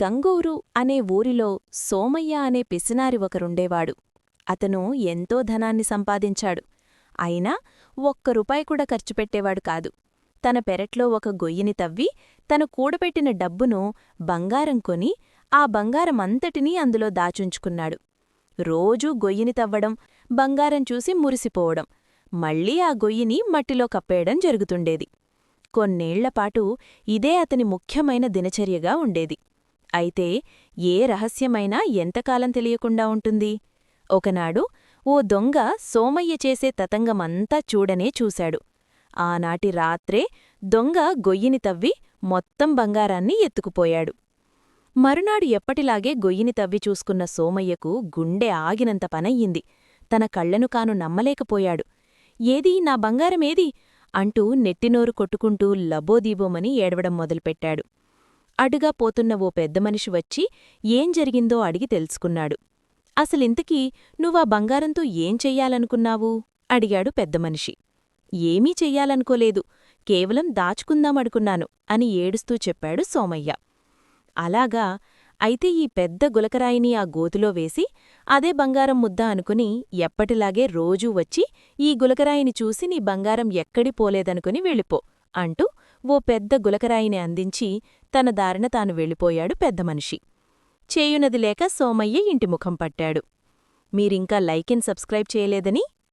గంగూరు అనే ఊరిలో సోమయ్య అనే పిసినారి ఒకరుండేవాడు. అతను ఎంతో ధనాన్ని సంపాదించాడు. అయినా ఒక్క రూపాయి కూడా ఖర్చుపెట్టేవాడు కాదు. తన పెరట్లో ఒక గొయ్యిని తవ్వి తను కూడబెట్టిన డబ్బును బంగారం కొని ఆ బంగారమంతటినీ అందులో దాచుంచుకున్నాడు. రోజూ గొయ్యిని తవ్వడం, బంగారం చూసి మురిసిపోవడం, మళ్లీ ఆ గొయ్యిని మట్టిలో కప్పేయడం జరుగుతుండేది. కొన్నేళ్లపాటు ఇదే అతని ముఖ్యమైన దినచర్యగా ఉండేది. అయితే ఏ రహస్యమైనా ఎంతకాలం తెలియకుండా ఉంటుంది? ఒకనాడు ఓ దొంగ సోమయ్య చేసే తతంగమంతా చూడనే చూశాడు. ఆనాటి రాత్రే దొంగ గొయ్యిని తవ్వి మొత్తం బంగారాన్ని ఎత్తుకుపోయాడు. మరునాడు ఎప్పటిలాగే గొయ్యిని తవ్వి చూసుకున్న సోమయ్యకు గుండె ఆగినంత పనయ్యింది. తన కళ్లను కాను నమ్మలేకపోయాడు. ఏదీ, నా బంగారమేది అంటూ నెట్టినోరు కొట్టుకుంటూ లబోదీబోమని ఏడవడం మొదలుపెట్టాడు. అడుగా పోతున్న ఓ పెద్దమనిషి వచ్చి ఏం జరిగిందో అడిగి తెలుసుకున్నాడు. అసలింతకీ నువ్వా బంగారంతో ఏం చెయ్యాలనుకున్నావు? అడిగాడు పెద్దమనిషి. ఏమీ చెయ్యాలనుకోలేదు, కేవలం దాచుకుందామనుకున్నాను అని ఏడుస్తూ చెప్పాడు సోమయ్య. అలాగా, అయితే ఈ పెద్ద గులకరాయిని ఆ గోతిలో వేసి అదే బంగారం ముద్ద అనుకుని ఎప్పటిలాగే రోజూ వచ్చి ఈ గులకరాయిని చూసి నీ బంగారం ఎక్కడి పోలేదనుకుని వెళ్ళిపో అంటూ ఓ పెద్ద గులకరాయిని అందించి తన దారిన తాను వెళ్ళిపోయాడు పెద్దమనిషి. చేయునది లేక సోమయ్య ఇంటి ముఖం పట్టాడు. మీరింకా లైక్ అండ్ సబ్స్క్రైబ్ చేయలేదని